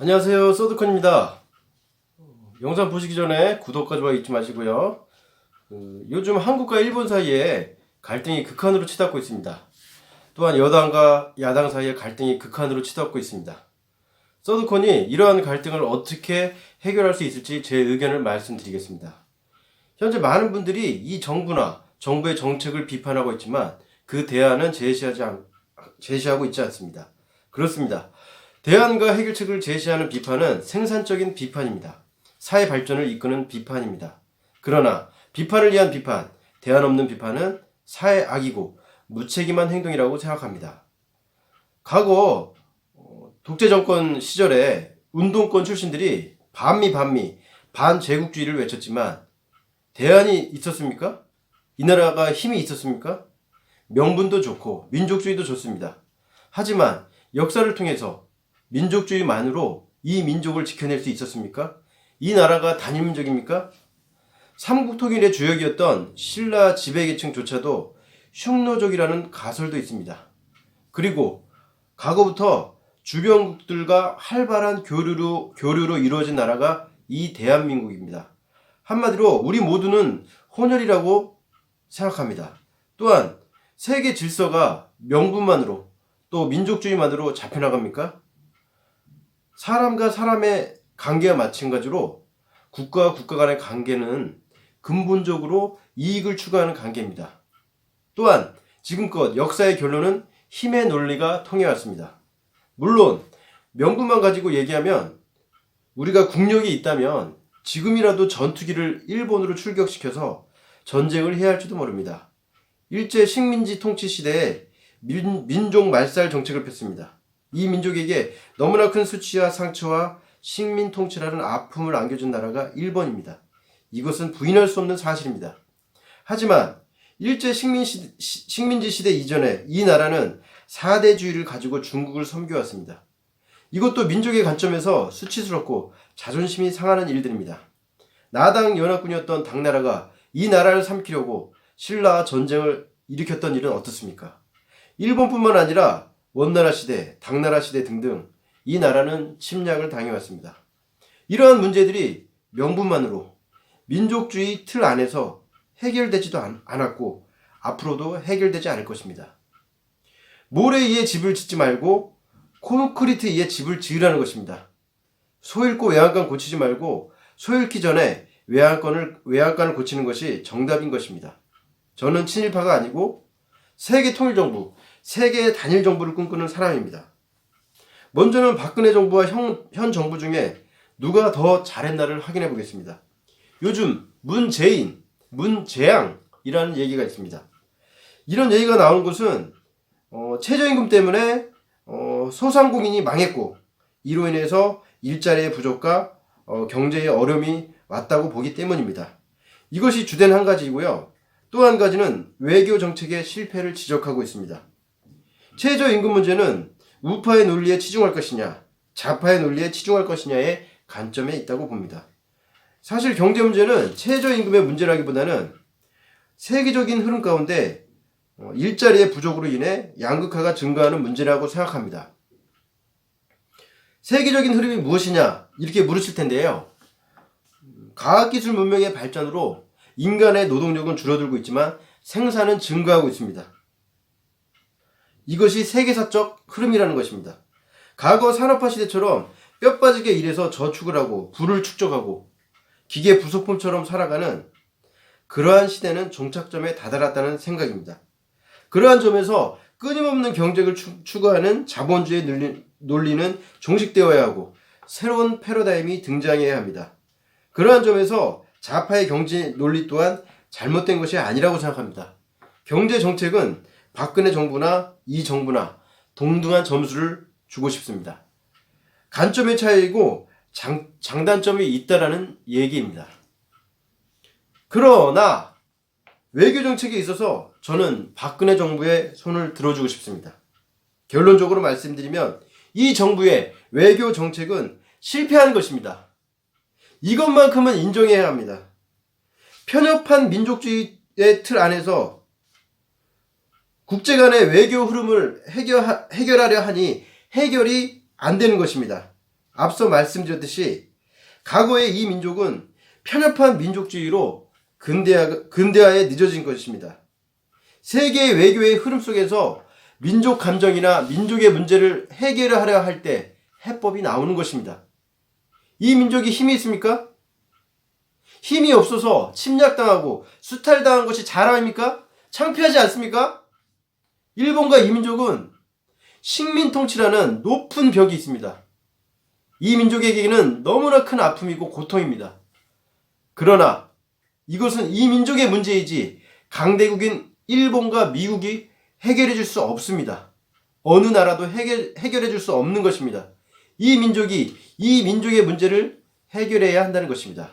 안녕하세요, 서드컨입니다. 영상 보시기 전에 구독과 좋아요 잊지 마시고요. 요즘 한국과 일본 사이에 갈등이 극한으로 치닫고 있습니다. 또한 여당과 야당 사이에 갈등이 극한으로 치닫고 있습니다. 서드컨이 이러한 갈등을 어떻게 해결할 수 있을지 제 의견을 말씀드리겠습니다. 현재 많은 분들이 이 정부나 정부의 정책을 비판하고 있지만 그 대안은 제시하고 있지 않습니다. 그렇습니다. 대안과 해결책을 제시하는 비판은 생산적인 비판입니다. 사회 발전을 이끄는 비판입니다. 그러나 비판을 위한 비판, 대안 없는 비판은 사회 악이고 무책임한 행동이라고 생각합니다. 과거 독재 정권 시절에 운동권 출신들이 반미 반제국주의를 외쳤지만 대안이 있었습니까? 이 나라가 힘이 있었습니까? 명분도 좋고 민족주의도 좋습니다. 하지만 역사를 통해서 민족주의만으로 이 민족을 지켜낼 수 있었습니까? 이 나라가 단일민족입니까? 삼국통일의 주역이었던 신라 지배계층조차도 흉노족이라는 가설도 있습니다. 그리고 과거부터 주변국들과 활발한 교류로 이루어진 나라가 이 대한민국입니다. 한마디로 우리 모두는 혼혈이라고 생각합니다. 또한 세계 질서가 명분만으로 또 민족주의만으로 잡혀나갑니까? 사람과 사람의 관계와 마찬가지로 국가와 국가 간의 관계는 근본적으로 이익을 추구하는 관계입니다. 또한 지금껏 역사의 결론은 힘의 논리가 통해왔습니다. 물론 명분만 가지고 얘기하면 우리가 국력이 있다면 지금이라도 전투기를 일본으로 출격시켜서 전쟁을 해야 할지도 모릅니다. 일제 식민지 통치 시대에 민족 말살 정책을 폈습니다. 이 민족에게 너무나 큰 수치와 상처와 식민 통치라는 아픔을 안겨준 나라가 일본입니다. 이것은 부인할 수 없는 사실입니다. 하지만 일제 식민지 시대 이전에 이 나라는 사대주의를 가지고 중국을 섬겨왔습니다. 이것도 민족의 관점에서 수치스럽고 자존심이 상하는 일들입니다. 나당 연합군이었던 당나라가 이 나라를 삼키려고 신라와 전쟁을 일으켰던 일은 어떻습니까? 일본뿐만 아니라 원나라 시대, 당나라 시대 등등 이 나라는 침략을 당해왔습니다. 이러한 문제들이 명분만으로 민족주의 틀 안에서 해결되지도 않았고 앞으로도 해결되지 않을 것입니다. 모래 위에 집을 짓지 말고 콘크리트 위에 집을 지으라는 것입니다. 소잃고 외양간 고치지 말고 소잃기 전에 외양간을 고치는 것이 정답인 것입니다. 저는 친일파가 아니고 세계 통일정부, 세계 단일 정부를 꿈꾸는 사람입니다. 먼저는 박근혜 정부와 현 정부 중에 누가 더 잘했나를 확인해 보겠습니다. 요즘 문재양이라는 얘기가 있습니다. 이런 얘기가 나온 것은 최저임금 때문에 소상공인이 망했고 이로 인해서 일자리의 부족과 경제의 어려움이 왔다고 보기 때문입니다. 이것이 주된 한 가지이고요. 또 한 가지는 외교 정책의 실패를 지적하고 있습니다. 최저임금 문제는 우파의 논리에 치중할 것이냐, 좌파의 논리에 치중할 것이냐의 관점에 있다고 봅니다. 사실 경제 문제는 최저임금의 문제라기보다는 세계적인 흐름 가운데 일자리의 부족으로 인해 양극화가 증가하는 문제라고 생각합니다. 세계적인 흐름이 무엇이냐 이렇게 물으실 텐데요. 과학기술 문명의 발전으로 인간의 노동력은 줄어들고 있지만 생산은 증가하고 있습니다. 이것이 세계사적 흐름이라는 것입니다. 과거 산업화 시대처럼 뼈 빠지게 일해서 저축을 하고 부를 축적하고 기계 부속품처럼 살아가는 그러한 시대는 종착점에 다다랐다는 생각입니다. 그러한 점에서 끊임없는 경쟁을 추구하는 자본주의 논리는 종식되어야 하고 새로운 패러다임이 등장해야 합니다. 그러한 점에서 좌파의 경제 논리 또한 잘못된 것이 아니라고 생각합니다. 경제 정책은 박근혜 정부나 이 정부나 동등한 점수를 주고 싶습니다. 관점의 차이이고 장단점이 있다라는 얘기입니다. 그러나 외교 정책에 있어서 저는 박근혜 정부의 손을 들어주고 싶습니다. 결론적으로 말씀드리면 이 정부의 외교 정책은 실패한 것입니다. 이것만큼은 인정해야 합니다. 편협한 민족주의의 틀 안에서 국제 간의 외교 흐름을 해결하려 하니 해결이 안 되는 것입니다. 앞서 말씀드렸듯이 과거의 이 민족은 편협한 민족주의로 근대화에 늦어진 것입니다. 세계의 외교의 흐름 속에서 민족 감정이나 민족의 문제를 해결하려 할 때 해법이 나오는 것입니다. 이 민족이 힘이 있습니까? 힘이 없어서 침략당하고 수탈당한 것이 자랑입니까? 창피하지 않습니까? 일본과 이 민족은 식민 통치라는 높은 벽이 있습니다. 이 민족에게는 너무나 큰 아픔이고 고통입니다. 그러나 이것은 이 민족의 문제이지 강대국인 일본과 미국이 해결해 줄 수 없습니다. 어느 나라도 해결해 줄 수 없는 것입니다. 이 민족이 이 민족의 문제를 해결해야 한다는 것입니다.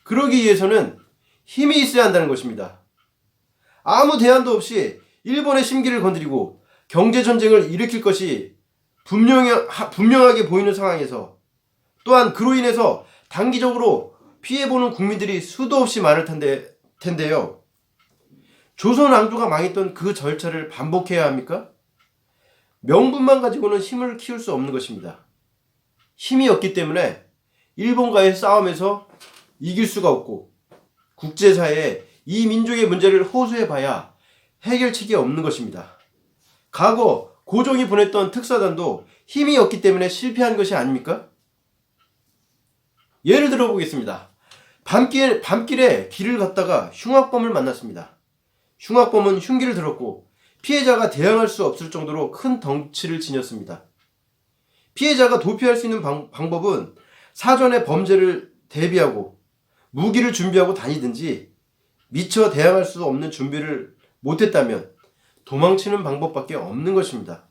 그러기 위해서는 힘이 있어야 한다는 것입니다. 아무 대안도 없이 일본의 심기를 건드리고 경제전쟁을 일으킬 것이 분명하게 보이는 상황에서, 또한 그로 인해서 단기적으로 피해보는 국민들이 수도 없이 많을 텐데요. 조선 왕조가 망했던 그 절차를 반복해야 합니까? 명분만 가지고는 힘을 키울 수 없는 것입니다. 힘이 없기 때문에 일본과의 싸움에서 이길 수가 없고 국제사회에 이 민족의 문제를 호소해봐야 해결책이 없는 것입니다. 과거 고종이 보냈던 특사단도 힘이 없기 때문에 실패한 것이 아닙니까? 예를 들어 보겠습니다. 밤길에 길을 걷다가 흉악범을 만났습니다. 흉악범은 흉기를 들었고 피해자가 대항할 수 없을 정도로 큰 덩치를 지녔습니다. 피해자가 도피할 수 있는 방법은 사전에 범죄를 대비하고 무기를 준비하고 다니든지 미처 대항할 수 없는 준비를 못했다면 도망치는 방법밖에 없는 것입니다.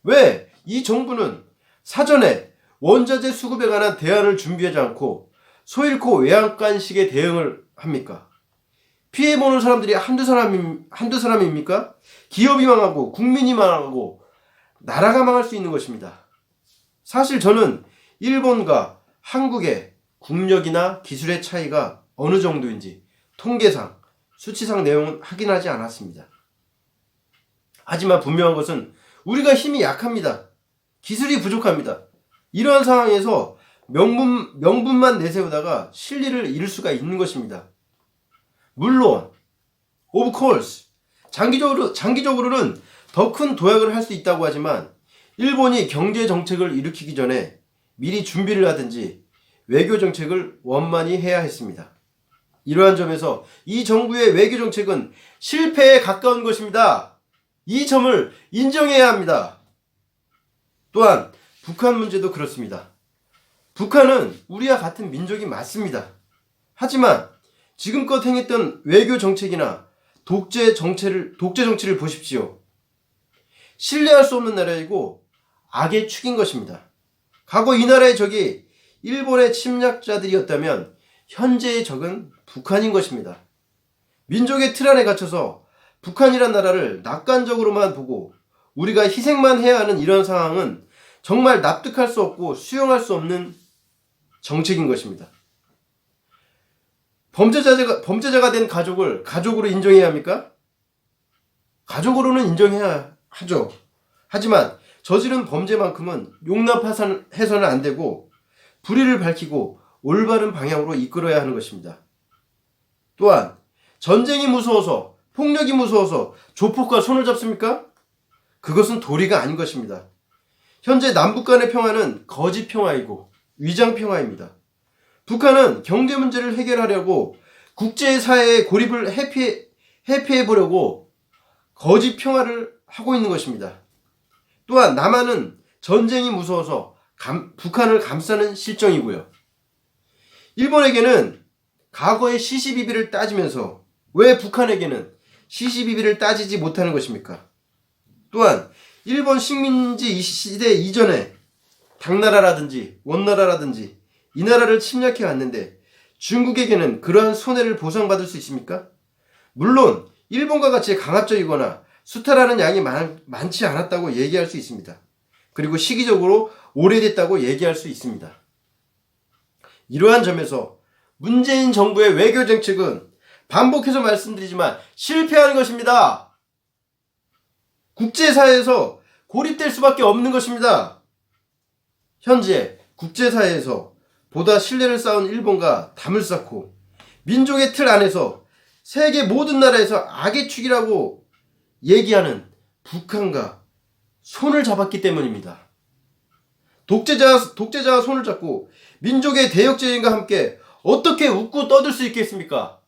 왜 이 정부는 사전에 원자재 수급에 관한 대안을 준비하지 않고 소잃고 외양간식의 대응을 합니까? 피해보는 사람들이 한두 사람입니까? 기업이 망하고 국민이 망하고 나라가 망할 수 있는 것입니다. 사실 저는 일본과 한국의 국력이나 기술의 차이가 어느 정도인지 통계상, 수치상 내용은 확인하지 않았습니다. 하지만 분명한 것은 우리가 힘이 약합니다. 기술이 부족합니다. 이러한 상황에서 명분만 내세우다가 실리를 잃을 수가 있는 것입니다. 물론, of course, 장기적으로는 더 큰 도약을 할 수 있다고 하지만 일본이 경제 정책을 일으키기 전에 미리 준비를 하든지 외교 정책을 원만히 해야 했습니다. 이러한 점에서 이 정부의 외교 정책은 실패에 가까운 것입니다. 이 점을 인정해야 합니다. 또한 북한 문제도 그렇습니다. 북한은 우리와 같은 민족이 맞습니다. 하지만 지금껏 행했던 외교 정책이나 독재 정치를 보십시오. 신뢰할 수 없는 나라이고 악의 축인 것입니다. 과거 이 나라의 적이 일본의 침략자들이었다면 현재의 적은 북한인 것입니다. 민족의 틀 안에 갇혀서 북한이란 나라를 낙관적으로만 보고 우리가 희생만 해야 하는 이런 상황은 정말 납득할 수 없고 수용할 수 없는 정책인 것입니다. 범죄자가 된 가족을 가족으로 인정해야 합니까? 가족으로는 인정해야 하죠. 하지만 저지른 범죄만큼은 용납해서는 안 되고 불의를 밝히고 올바른 방향으로 이끌어야 하는 것입니다. 또한 전쟁이 무서워서, 폭력이 무서워서 조폭과 손을 잡습니까? 그것은 도리가 아닌 것입니다. 현재 남북 간의 평화는 거짓 평화이고 위장 평화입니다. 북한은 경제 문제를 해결하려고 국제사회의 고립을 회피해보려고 거짓 평화를 하고 있는 것입니다. 또한 남한은 전쟁이 무서워서 북한을 감싸는 실정이고요. 일본에게는 과거의 시시비비를 따지면서 왜 북한에게는 시시비비를 따지지 못하는 것입니까? 또한 일본 식민지 시대 이전에 당나라라든지 원나라라든지 이 나라를 침략해 왔는데 중국에게는 그러한 손해를 보상받을 수 있습니까? 물론 일본과 같이 강압적이거나 수탈하는 양이 많지 않았다고 얘기할 수 있습니다. 그리고 시기적으로 오래됐다고 얘기할 수 있습니다. 이러한 점에서 문재인 정부의 외교 정책은 반복해서 말씀드리지만 실패하는 것입니다. 국제사회에서 고립될 수밖에 없는 것입니다. 현재 국제사회에서 보다 신뢰를 쌓은 일본과 담을 쌓고 민족의 틀 안에서 세계 모든 나라에서 악의 축이라고 얘기하는 북한과 손을 잡았기 때문입니다. 독재자와 손을 잡고 민족의 대역죄인과 함께 어떻게 웃고 떠들 수 있겠습니까?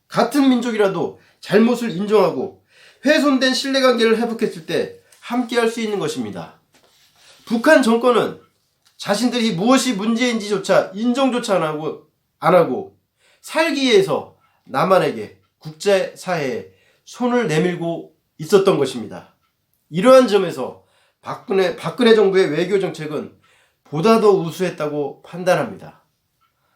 같은 민족이라도 잘못을 인정하고 훼손된 신뢰관계를 회복했을 때 함께 할 수 있는 것입니다. 북한 정권은 자신들이 무엇이 문제인지조차 인정조차 안 하고 살기 위해서 남한에게 국제사회에 손을 내밀고 있었던 것입니다. 이러한 점에서 박근혜 정부의 외교 정책은 보다 더 우수했다고 판단합니다.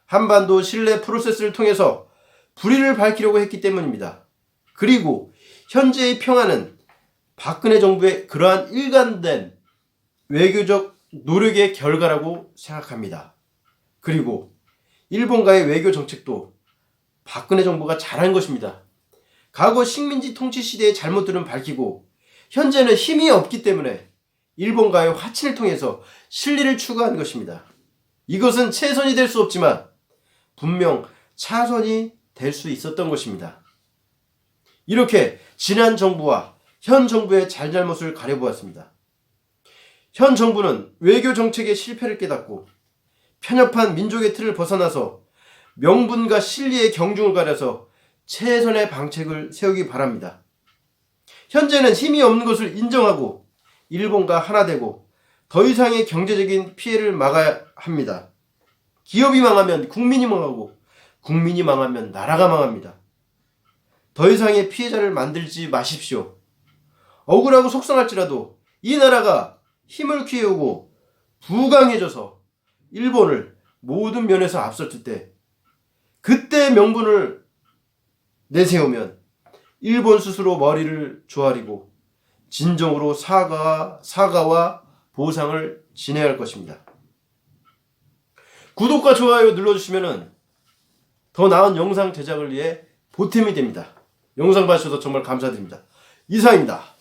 한반도 신뢰 프로세스를 통해서 불의를 밝히려고 했기 때문입니다. 그리고 현재의 평화는 박근혜 정부의 그러한 일관된 외교적 노력의 결과라고 생각합니다. 그리고 일본과의 외교 정책도 박근혜 정부가 잘한 것입니다. 과거 식민지 통치 시대의 잘못들은 밝히고 현재는 힘이 없기 때문에 일본과의 화친을 통해서 실리를 추구한 것입니다. 이것은 최선이 될 수 없지만 분명 차선이 될 수 있었던 것입니다. 이렇게 지난 정부와 현 정부의 잘잘못을 가려보았습니다. 현 정부는 외교 정책의 실패를 깨닫고 편협한 민족의 틀을 벗어나서 명분과 실리의 경중을 가려서 최선의 방책을 세우기 바랍니다. 현재는 힘이 없는 것을 인정하고 일본과 하나 되고 더 이상의 경제적인 피해를 막아야 합니다. 기업이 망하면 국민이 망하고 국민이 망하면 나라가 망합니다. 더 이상의 피해자를 만들지 마십시오. 억울하고 속상할지라도 이 나라가 힘을 키우고 부강해져서 일본을 모든 면에서 앞섰을 때 그때 명분을 내세우면 일본 스스로 머리를 조아리고 진정으로 사과와 보상을 진행할 것입니다. 구독과 좋아요 눌러주시면 더 나은 영상 제작을 위해 보탬이 됩니다. 영상 봐주셔서 정말 감사드립니다. 이상입니다.